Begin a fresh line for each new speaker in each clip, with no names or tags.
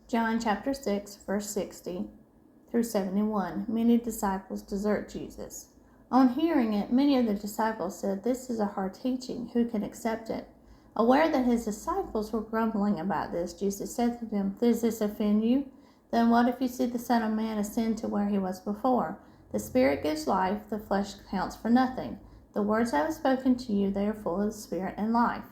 John chapter 6, verse 60 through 71. Many disciples desert Jesus. On hearing it, many of the disciples said, "This is a hard teaching. Who can accept it?" Aware that his disciples were grumbling about this, Jesus said to them, "Does this offend you? Then what if you see the Son of Man ascend to where he was before? The Spirit gives life, the flesh counts for nothing. The words I have spoken to you, they are full of the Spirit and life.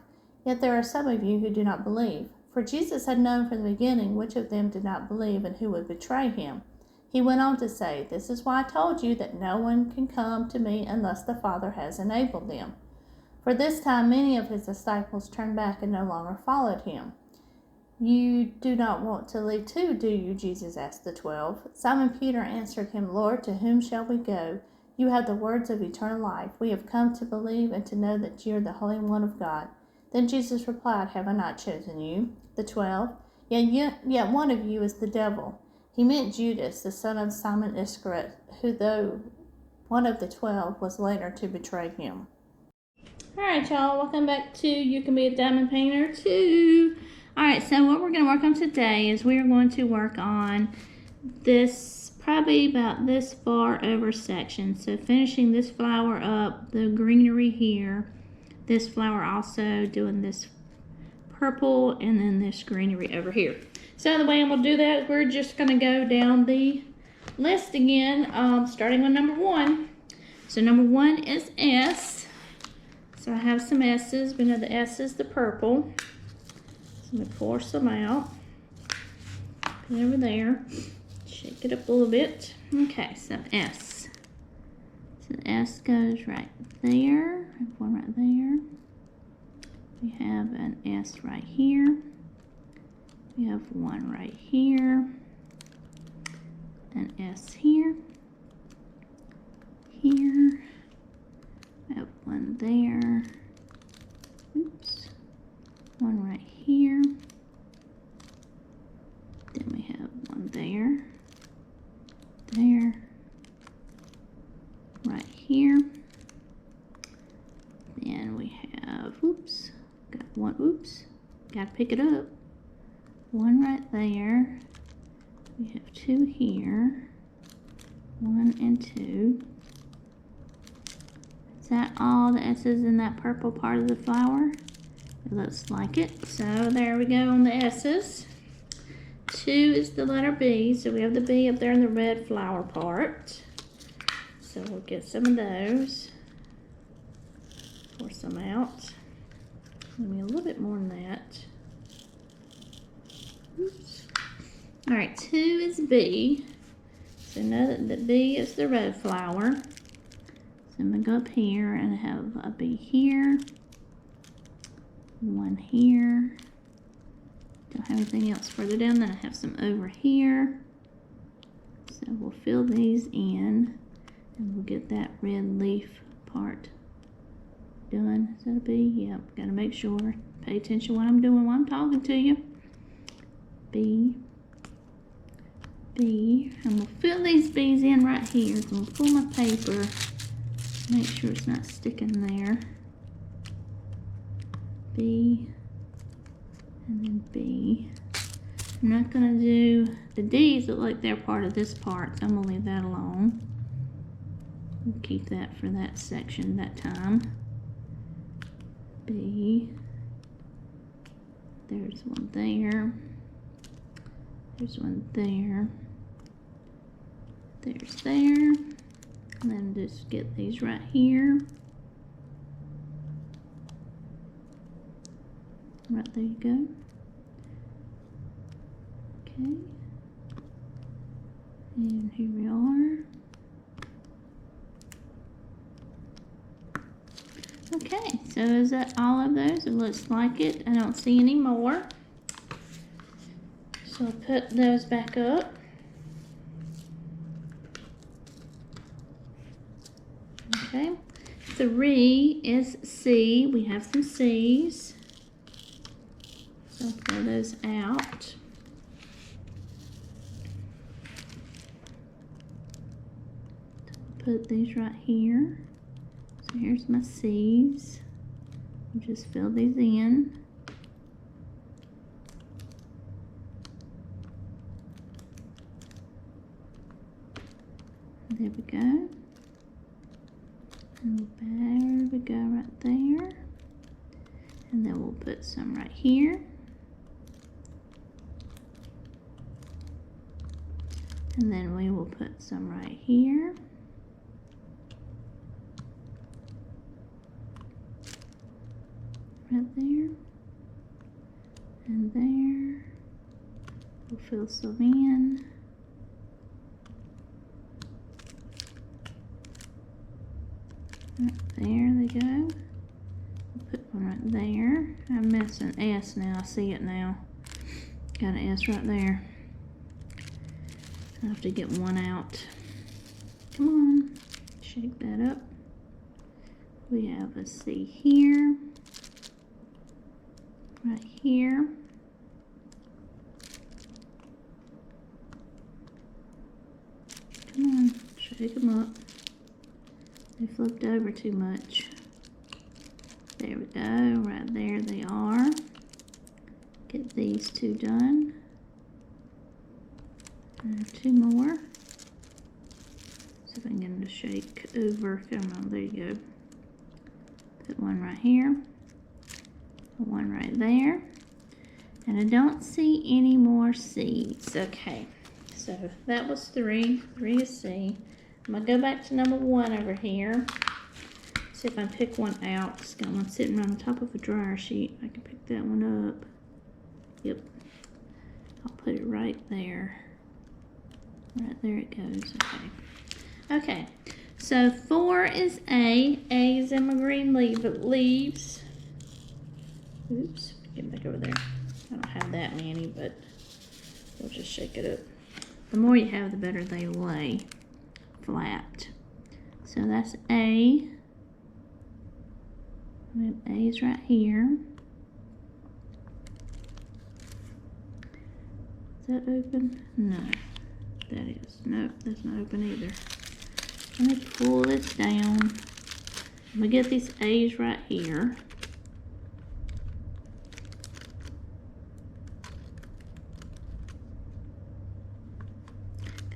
Yet there are some of you who do not believe." For Jesus had known from the beginning which of them did not believe and who would betray him. He went on to say, "This is why I told you that no one can come to me unless the Father has enabled them." For this time many of his disciples turned back and no longer followed him. "You do not want to leave too, do you?" Jesus asked the 12. Simon Peter answered him, "Lord, to whom shall we go? You have the words of eternal life. We have come to believe and to know that you are the Holy One of God." Then Jesus replied, "Have I not chosen you, the 12? Yet one of you is the devil." He meant Judas, the son of Simon Iscariot, who, though one of the 12, was later to betray him. Alright, y'all, welcome back to You Can Be a Diamond Painter Too. Alright, so what we're going to work on today is we are going to work on this, probably about this far over section. So finishing this flower up, the greenery here, this flower also, doing this purple, and then this greenery over here. So the way I'm going to do that is we're just going to go down the list again, starting with number 1. So number 1 is S. So I have some S's. We know the S is the purple. So let me pour some out. Put it over there. Shake it up a little bit. Okay, so S. So the S goes right there. One right there. We have an S right here. We have one right here. An S here. Here. We have one there. Oops. One right here. Then we have one there. There. Right here. Then we have, oops, got one, oops, gotta pick it up. One right there. We have 2 here. 1 and 2. Is that all the S's in that purple part of the flower? It looks like it. So there we go on the S's. 2 is the letter B. So we have the B up there in the red flower part. So we'll get some of those. Pour some out. Maybe a little bit more than that. Oops. Alright, 2 is B. So know that the B is the red flower. So I'm going to go up here and have a B here. One here. Don't have anything else further down. Then I have some over here. So we'll fill these in. And we'll get that red leaf part done. Is that a B? Yep, gotta make sure. Pay attention what I'm doing while I'm talking to you. B. B. And we'll fill these B's in right here. So we'll pull my paper. Make sure it's not sticking there. B. And then B. I'm not gonna do the D's look like they're part of this part, so I'm gonna leave that alone. We'll keep that for that section that time. B. There's one there. There's one there. There's there. And then just get these right here. Right there you go. Okay. And here we are. Okay, so is that all of those? It looks like it. I don't see any more. So I'll put those back up. Okay, 3 is C. We have some C's. So I'll throw those out. Put these right here. So here's my C's. I'll just fill these in. There we go. And there we go right there. And then we'll put some right here. And then we will put some right here. Right there. And there. We'll fill some in. Right there they go. We'll put one right there. I missed an S now. I see it now. Got an S right there. I have to get one out. Come on. Shake that up. We have a C here. Right here. Come on. Shake them up. They flipped over too much. There we go, right there they are. Get these two done. And 2 more. See if I can get them to shake over. Come on, there you go. Put one right here. One right there. And I don't see any more C's. Okay, so that was 3. 3 is C. I'm going to go back to number 1 over here. See if I can pick one out. It's got one sitting right on top of a dryer sheet. I can pick that one up. Yep. I'll put it right there. Right there it goes. Okay. Okay. So 4 is A. A is in my green leaves. Oops. Get back over there. I don't have that many, but we'll just shake it up. The more you have, the better they lay flat. So that's A. We have A's right here. Is that open? No. That is. Nope, that's not open either. Let me pull this down. I'm gonna get these A's right here.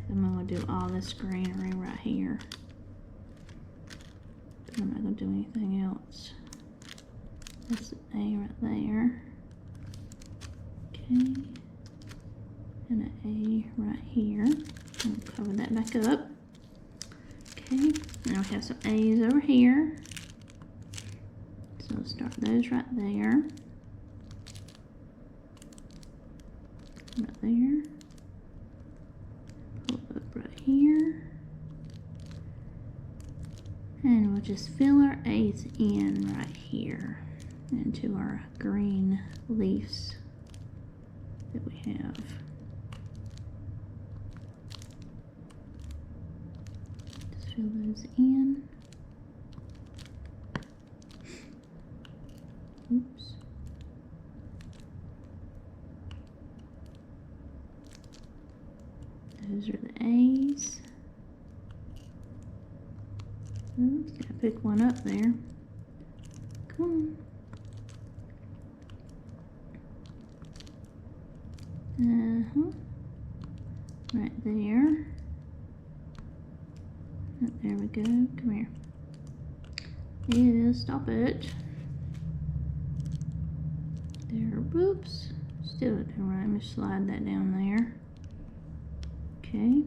I'm gonna do all this greenery right here. But I'm not gonna do anything else. That's an A right there. Okay. And an A right here. I'll cover that back up. Okay. Now we have some A's over here. So we'll start those right there. Right there. Pull up right here. And we'll just fill our A's in right here into our green leaves that we have. Just fill those in. Oops. Those are the A's. Oops, gotta pick one up there. Come on. Right there. There we go. Come here. Yeah, stop it. There. Whoops. Still doing right. Let me slide that down there. Okay.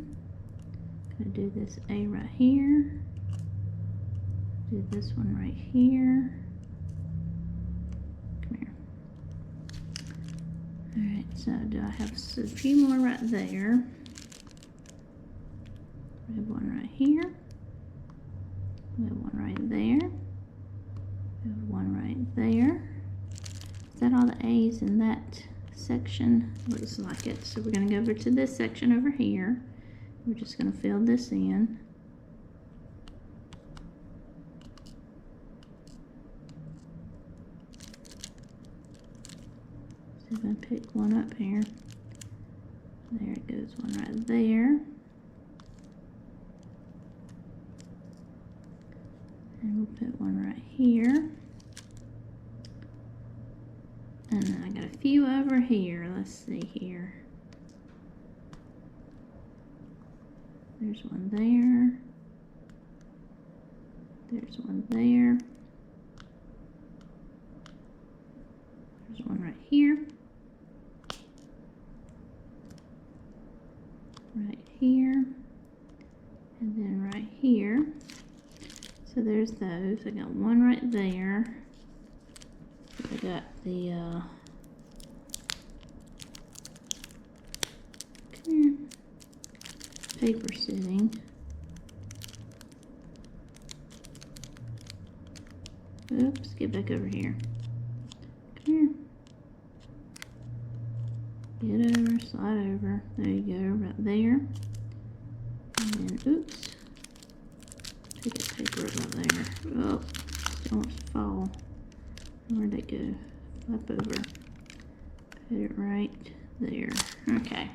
Gonna do this A right here. Do this one right here. Come here. Alright, so do I have a few more right there? We have one right here. We have one right there. We have one right there. Is that all the A's in that section? Looks like it. So we're going to go over to this section over here. We're just going to fill this in. See if I pick one up here. There it goes, one right there. And we'll put one right here. And then I got a few over here. Let's see here. There's one there. There's one there. There's one right here. Right here. And then right here. So there's those. I got one right there. I got the come here, paper sitting. Oops, get back over here. Come here. Get over, slide over. There you go, right there. And then, oops. Take a paper up there. Oh, still wants to fall. Where'd it go? Flip over. Put it right there. Okay.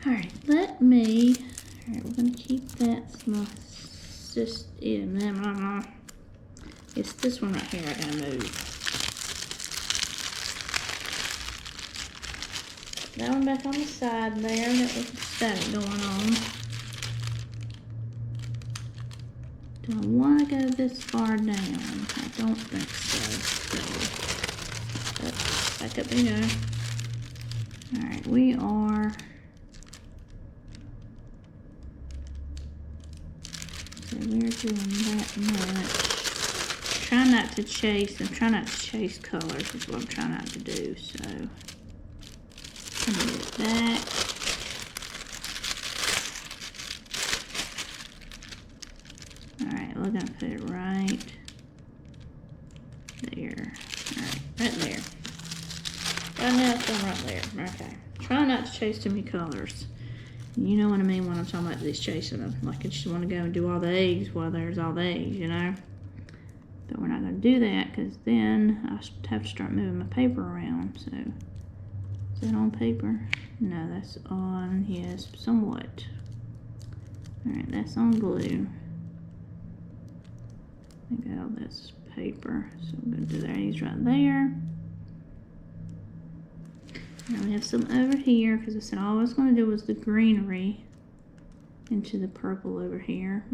Alright, alright, we're gonna keep that. It's this one right here I gotta move. That one back on the side there, that was static going on. Do I want to go this far down? I don't think so. Back up we go. Alright, we are... So we're doing that much. Try not to chase, I'm trying not to chase colors is what I'm trying not to do, so... Let me get it back. Alright, we're gonna put it right there. Alright, right there. Right now it's going right there. Okay. Try not to chase too many colors. You know what I mean when I'm talking about these chasing them. Like I just want to go and do all the eggs while there's all the eggs, you know? But we're not going to do that because then I have to start moving my paper around. So, is that on paper? No, that's on, yes, somewhat. Alright, that's on glue. I got all this paper, so I'm going to do these right there. Now we have some over here because I said all I was going to do was the greenery into the purple over here.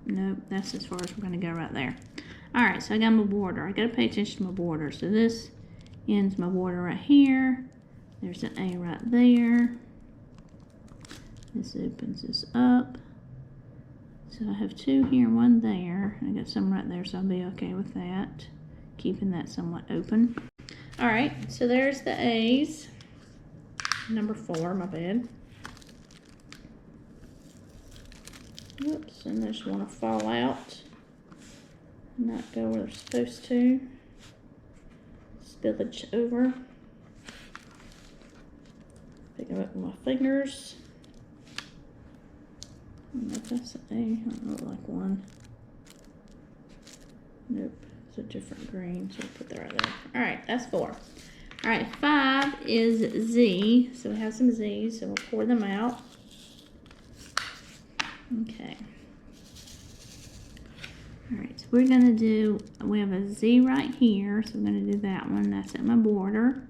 Nope, that's as far as we're going to go right there. Alright, so I got my border. I got to pay attention to my border. So this ends my border right here. There's an A right there. This opens this up. So I have two here and one there. I got some right there, so I'll be okay with that. Keeping that somewhat open. Alright, so there's the A's. Number 4, my bad. Whoops, and they just want to fall out. Not go where they're supposed to. Spillage over. Pick them up with my fingers. I don't know if that's an A. I don't look like one. Nope, it's a different green, so I'll put that right there. Alright, that's 4. Alright, 5 is Z. So we have some Z's, so we'll pour them out. Okay. Alright, so we're going to do, we have a Z right here, so we're going to do that one. That's at my border.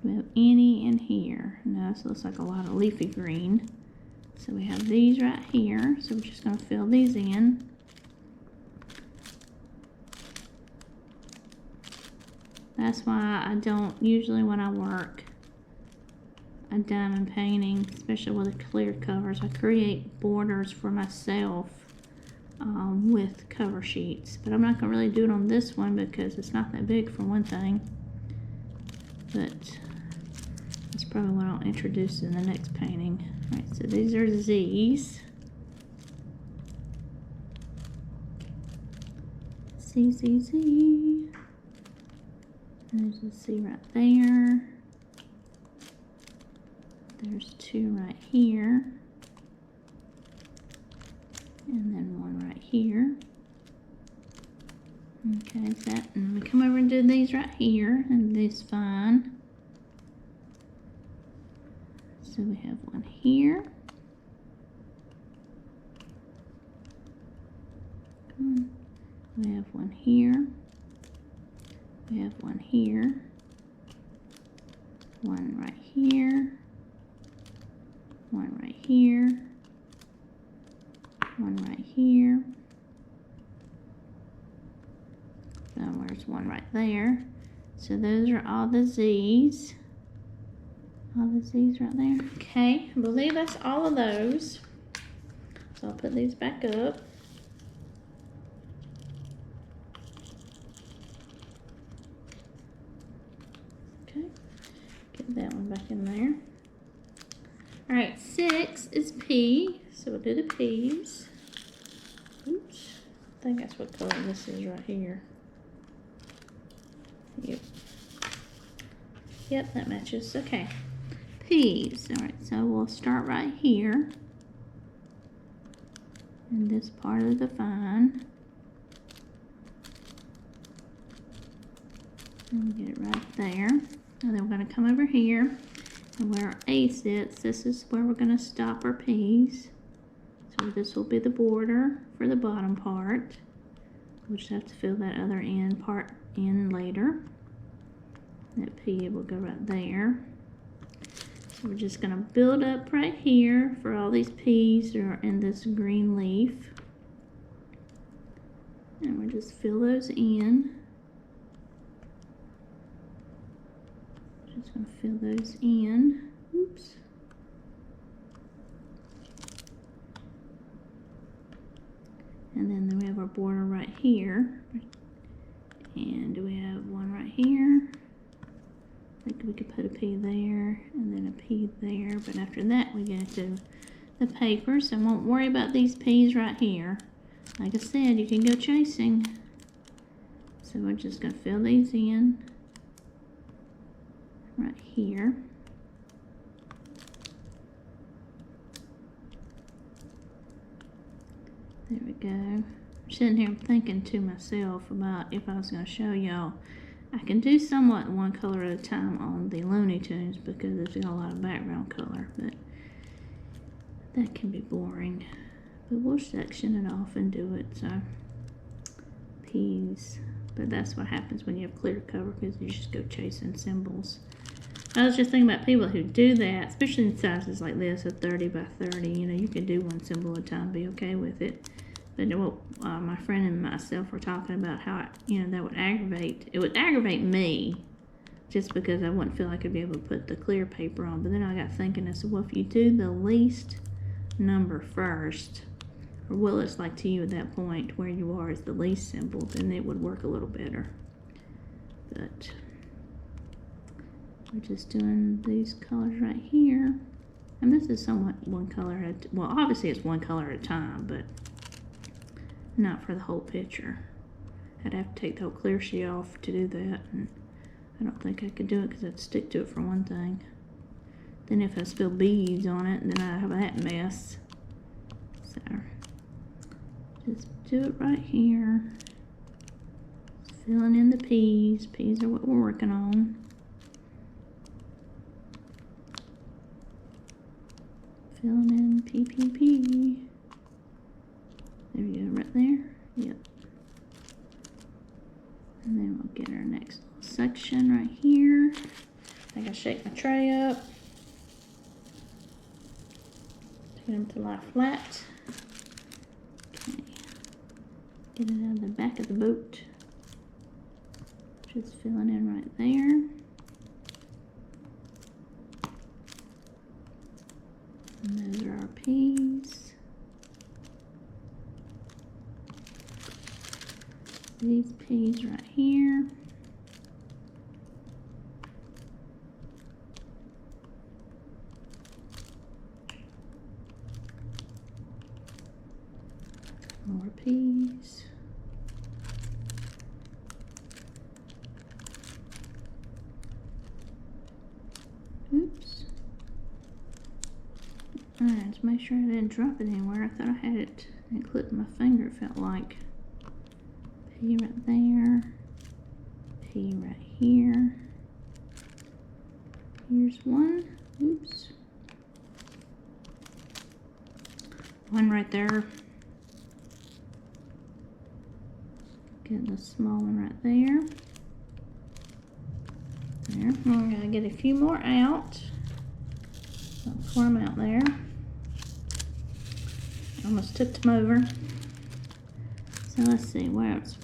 We have any in here. Now this looks like a lot of leafy green. So we have these right here, so we're just going to fill these in. That's why I don't, usually when I work a diamond painting, especially with the clear covers, I create borders for myself with cover sheets. But I'm not going to really do it on this one because it's not that big for one thing. But that's probably what I'll introduce in the next painting. Alright, so these are Z's. Z, Z, Z. There's a C right there. There's 2 right here. And then 1 right here. Okay, so that, and we come over and do these right here, and these fine. So we have 1 here. We have 1 here. We have 1 here. 1 right here. 1 right here. one right here. There's one right there. So those are all the Z's. All the Z's right there. Okay, I believe that's all of those. So I'll put these back up. Okay, get that one back in there. All right, 6 is P, so we'll do the P's. Oops, I think that's what color this is right here. Yep, that matches. Okay, P's. All right, so we'll start right here in this part of the vine. And get it right there. And then we're going to come over here, and where our A sits, this is where we're going to stop our P's. So this will be the border for the bottom part. We'll just have to fill that other end part in later. That P will go right there. So we're just going to build up right here for all these P's that are in this green leaf. And we'll just fill those in. Just going to fill those in. Oops. And then we have our border right here. And we have one right here. I think we could put a P there and then a P there. But after that, we get to the paper. So I won't worry about these P's right here. Like I said, you can go chasing. So we're just going to fill these in right here. There we go. I'm sitting here thinking to myself about if I was going to show y'all. I can do somewhat one color at a time on the Looney Tunes because it's got a lot of background color, but that can be boring. But we'll section it off and do it. So P's. But that's what happens when you have clear cover because you just go chasing symbols. I was just thinking about people who do that, especially in sizes like this, a 30 by 30. You know, you can do one symbol at a time, be okay with it. But my friend and myself were talking about how, that would aggravate. It would aggravate me just because I wouldn't feel like I'd be able to put the clear paper on. But then I got thinking, I said, well, if you do the least number first, or what it's like to you at that point where you are is the least symbol, then it would work a little better. But we're just doing these colors right here. And this is somewhat one color at, well, obviously it's one color at a time, but not for the whole picture. I'd have to take the whole clear sheet off to do that, and I don't think I could do it because I'd stick to it for one thing. Then if I spill beads on it, then I have that mess. So just do it right here. Just filling in the P's. P's are what we're working on. Filling in P, P, P. There we go, right there. Yep. And then we'll get our next section right here. I think I shake my tray up. Get them to lie flat. Okay. Get it out of the back of the boat. Just filling in right there. And those are our P's. These P's right here. More P's. Oops. Alright, let's make sure I didn't drop it anywhere. I thought I had it and clipped my finger, it felt like. P right there, P right here. Here's one, oops. One right there. Get the small one right there. There, we're gonna get a few more out. I'll pour them out there. almost tipped them over. So let's see, where else?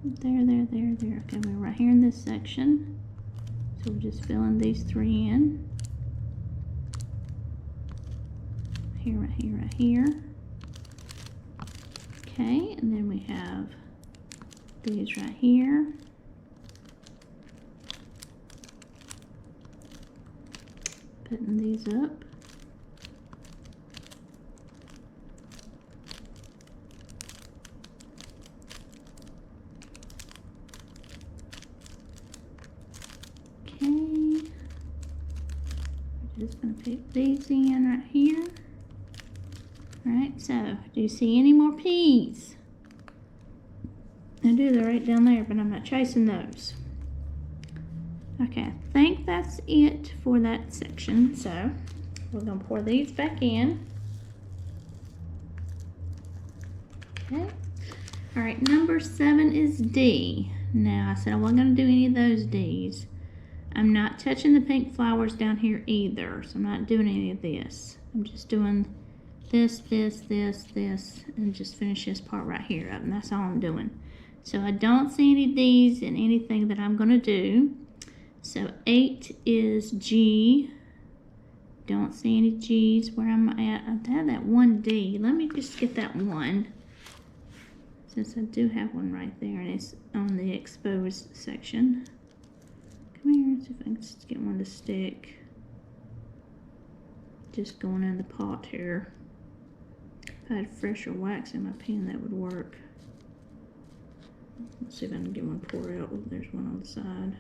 There. Okay, we're right here in this section. So we're just filling these 3 in. Here, right here. Okay, and then we have these right here. Putting these up. Okay. We're just going to put these in right here. Alright, so do you see any more peas? I do, they're right down there, but I'm not chasing those. Okay, I think that's it for that section. So we're going to pour these back in. Okay. Alright, number 7 is D. Now, I said I wasn't going to do any of those D's. I'm not touching the pink flowers down here either, so I'm not doing any of this. I'm just doing this, and just finish this part right here up, and that's all I'm doing. So I don't see any D's in anything that I'm going to do. So 8 is G. Don't see any G's where I'm at. I have that 1 D. Let me just get that one, since I do have one right there, and it's on the exposed section. Come here, see if I can just get one to stick. Just going in the pot here. If I had fresher wax in my pen, that would work. Let's see if I can get one poured out. Oh, there's one on the side.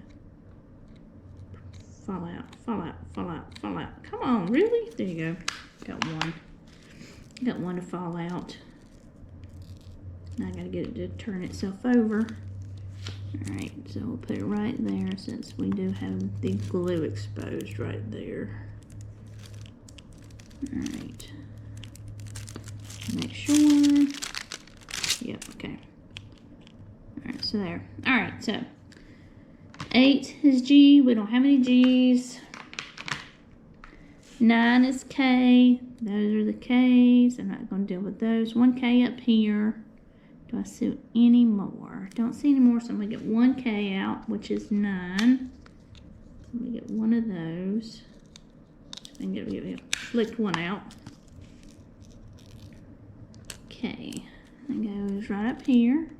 Fall out. Come on, really? There you go. Got one. Got one to fall out. Now I gotta get it to turn itself over. Alright, so we'll put it right there since we do have the glue exposed right there. Alright. Make sure. Yep, okay. Alright, so there. Alright, so 8 is G. We don't have any G's. 9 is K. Those are the K's. I'm not going to deal with those. 1 K up here. Do I see any more? Don't see any more, so I'm going to get 1 K out, which is 9. Let me get one of those. And flicked one out. Okay. That goes right up here.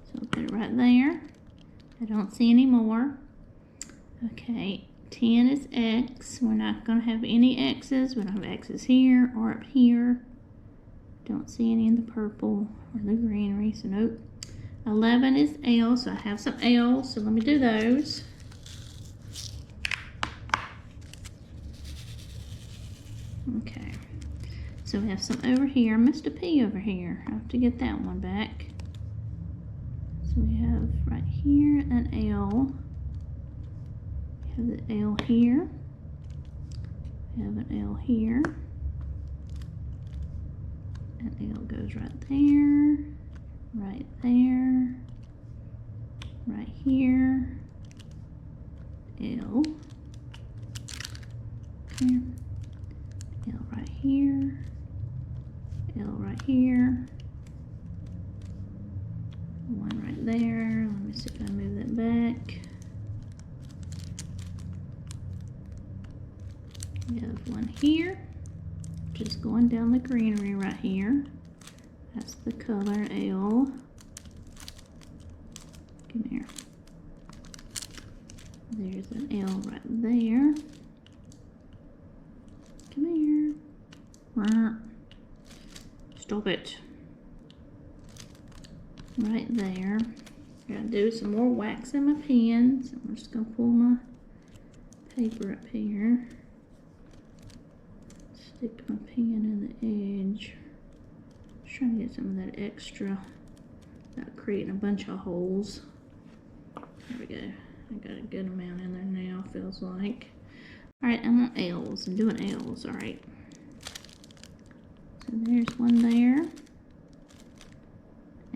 So I'll put it right there. I don't see any more. Okay, 10 is X. We're not going to have any X's. We don't have X's here or up here. Don't see any in the purple or the greenery, so nope. 11 is L, so I have some L's, so let me do those. Okay, so we have some over here. I missed a P over here. I have to get that one back. So we have right here an L. We have the L here. We have an L here. An L goes right there, right there, right here. L. Here. L right here. L right here. One right there. Let me see if I move that back. We have one here, just going down the greenery right here. That's the color L. Come here. There's an L right there. Come here. Stop it. Right there. Gotta do some more wax in my pen, so I'm just gonna pull my paper up here. Stick my pen in the edge. Just trying to get some of that extra without creating a bunch of holes. There we go. I got a good amount in there now, feels like. Alright, I'm on L's. I'm doing L's, alright. So there's one there.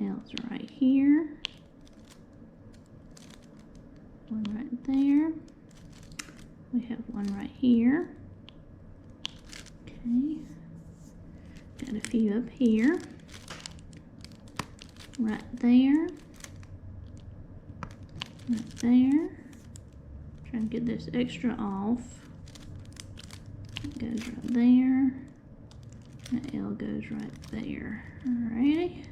L's are right here. One right there. We have one right here. Okay. got a few up here, right there, right there. Trying to get this extra off. It goes right there. That L goes right there. Alrighty.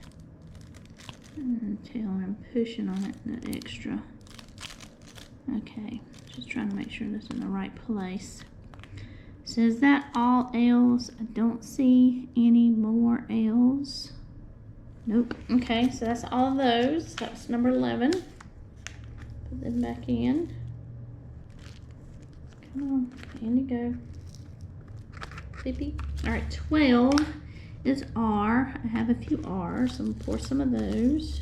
Until I'm pushing on it, that extra. Okay, just trying to make sure this is in the right place. Says that all L's? I don't see any more L's. Nope. Okay, so that's all of those. That's number 11. Put them back in. Come on, in you go. Beep, beep. All right, 12 is R. I have a few R's. I'm gonna pour some of those.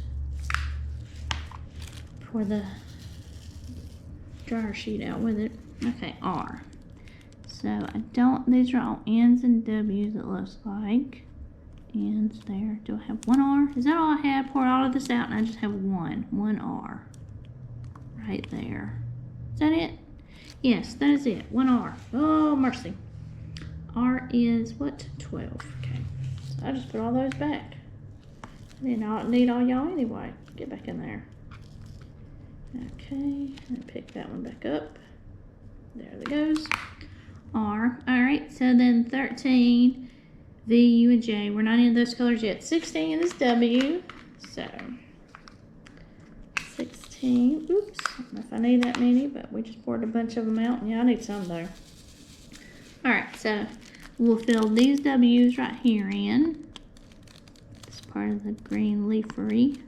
Pour the dryer sheet out with it. Okay, R. So I don't, these are all N's and W's it looks like. N's there. Do I have one R? Is that all I have? Pour all of this out and I just have one R. Right there. Is that it? Yes, that is it. One R. Oh, mercy. R is what? 12. Okay. So I just put all those back. I didn't need all y'all anyway. Get back in there. Okay. And pick that one back up. There it goes. R. Alright, so then 13, V, U, and J. We're not in those colors yet. 16 is W. So 16. Oops. I don't know if I need that many, but we just poured a bunch of them out. And yeah, I need some though. Alright, so we'll fill these W's right here in. It's part of the green leafery.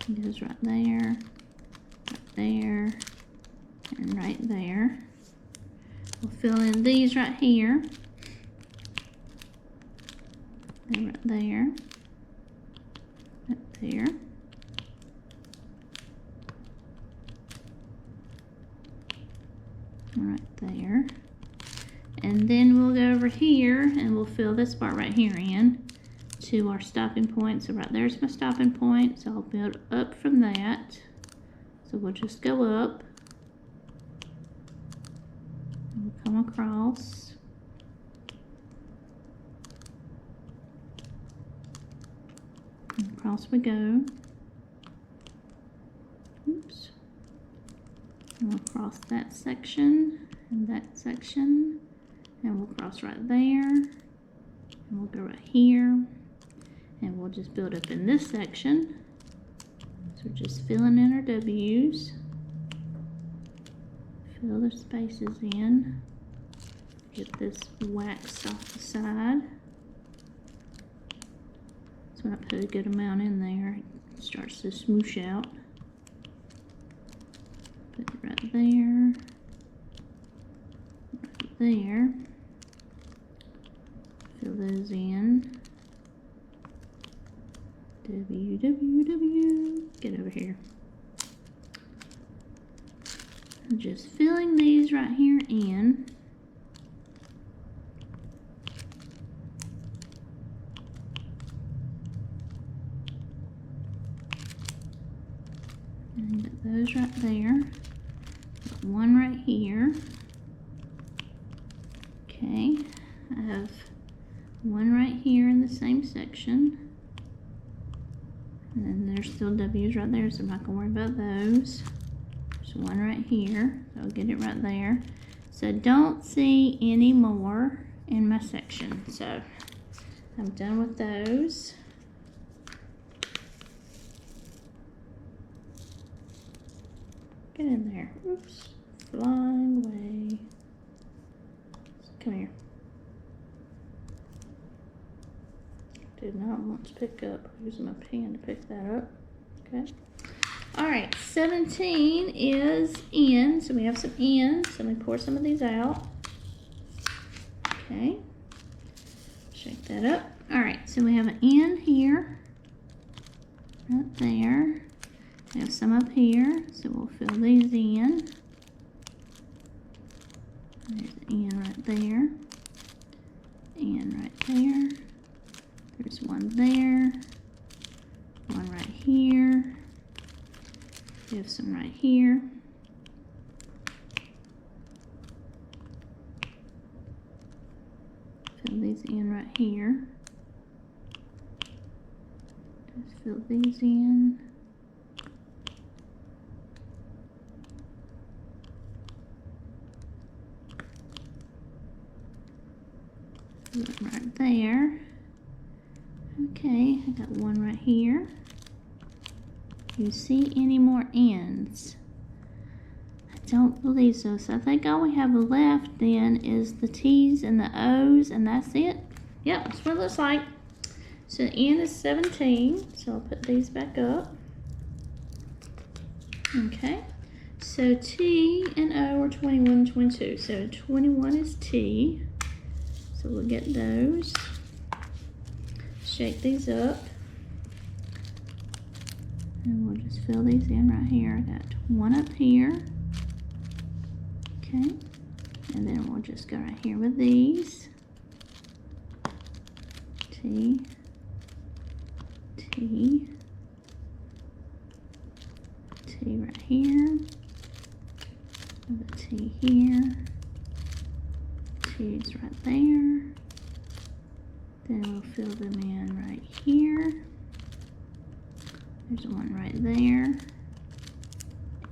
It goes right there, and right there. We'll fill in these right here, and right there, right there. Right there. And then we'll go over here and we'll fill this part right here in to our stopping point. So right there's my stopping point. So I'll build up from that. So we'll just go up. And we'll come across. And across we go. Oops. And we'll cross that section and that section, and we'll cross right there, and we'll go right here, and we'll just build up in this section. So we're just filling in our W's, fill the spaces in, get this wax off the side. So when I put a good amount in there, it starts to smoosh out. Put it right there, right there. Fill those in. W. Get over here. I'm just filling these right here in. And get those right there. One right here. Okay, I have one right here in the same section. And then there's still W's right there, so I'm not going to worry about those. There's one right here, so I'll get it right there. So I don't see any more in my section. So I'm done with those. Get in there. Oops. Flying away. Come here. Did not want to pick up. Using my pen to pick that up. Okay. Alright, 17 is N. So we have some N. So let me pour some of these out. Okay. Shake that up. Alright, so we have an N here. Right there. We have some up here. So we'll fill these in. There's an N right there. N right there. There's one there, one right here, we have some right here, right here. Just fill these in. Right there. Okay, I got one right here. Do you see any more ends? I don't believe so. So I think all we have left then is the T's and the O's, and that's it. Yep, that's what it looks like. So the end is 17, so I'll put these back up. Okay, so T and O are 21 and 22. So 21 is T. So we'll get those. Shake these up. And we'll just fill these in right here. I got one up here. Okay. And then we'll just go right here with these. T. T. T right here. With a T here. T's right there. Then we'll fill them in right here. There's one right there.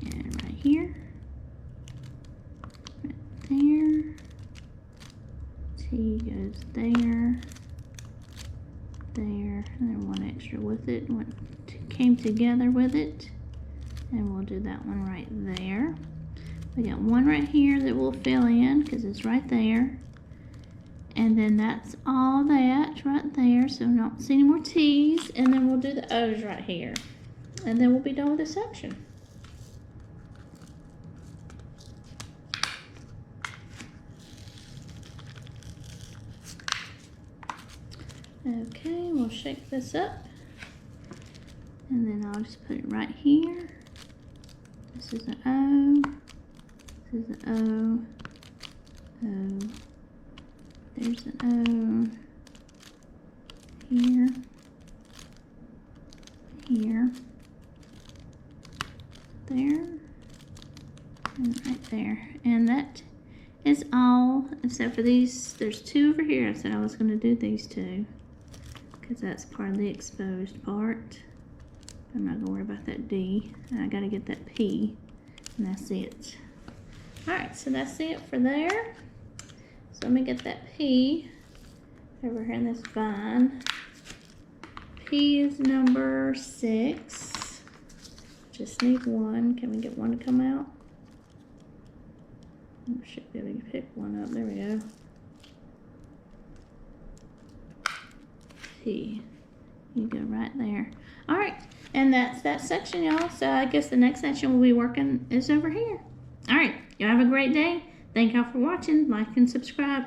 And right here. Right there. T goes there. There. And then one extra with it. One came together with it. And we'll do that one right there. We got one right here that we'll fill in because it's right there. And then that's all that right there. So we don't see any more T's. And then we'll do the O's right here. And then we'll be done with this section. Okay, we'll shake this up. And then I'll just put it right here. This is an O. This is an O. O. There's an O. Here. Here. There. And right there. And that is all, except for these. There's two over here. I said I was going to do these two, because that's part of the exposed part. I'm not going to worry about that D. And I got to get that P. And that's it. Alright, so that's it for there. So let me get that P over here in this vine. P is number 6. Just need one. Can we get one to come out? I should be able to pick one up. There we go. P. You go right there. Alright, and that's that section, y'all. So I guess the next section we'll be working is over here. Alright, y'all have a great day. Thank y'all for watching. Like and subscribe.